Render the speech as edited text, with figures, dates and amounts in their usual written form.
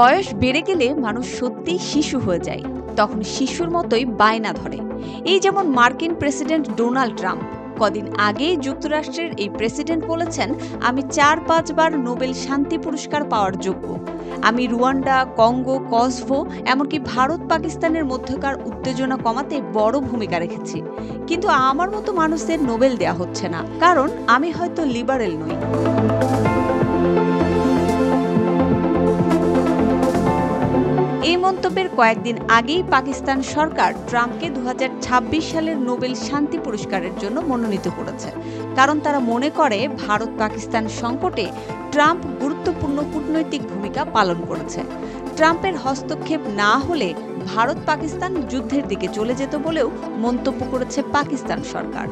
বয়স বেড়ে গেলে মানুষ সত্যিই শিশু হয়ে যায়, তখন শিশুর মতোই বায়না ধরে। এই যেমন মার্কিন প্রেসিডেন্ট ডোনাল্ড ট্রাম্প। কদিন আগেই যুক্তরাষ্ট্রের এই প্রেসিডেন্ট বলেছেন, আমি ৪-৫ বার নোবেল শান্তি পুরস্কার পাওয়ার যোগ্য। আমি রুয়ান্ডা, কঙ্গো, কসভো, এমনকি ভারত পাকিস্তানের মধ্যকার উত্তেজনা কমাতে বড় ভূমিকা রেখেছি। কিন্তু আমার মতো মানুষদের নোবেল দেয়া হচ্ছে না, কারণ আমি হয়তো লিবারেল নই। এই মন্তব্যের কয়েকদিন আগেই পাকিস্তান সরকার ট্রাম্পকে ২০২৬ সালের নোবেল শান্তি পুরস্কারের জন্য মনোনীত করেছে, কারণ তারা মনে করে ভারত পাকিস্তান সংকটে ট্রাম্প গুরুত্বপূর্ণ কূটনৈতিক ভূমিকা পালন করেছে। ট্রাম্পের হস্তক্ষেপ না হলে ভারত পাকিস্তান যুদ্ধের দিকে চলে যেত বলেও মন্তব্য করেছে পাকিস্তান সরকার।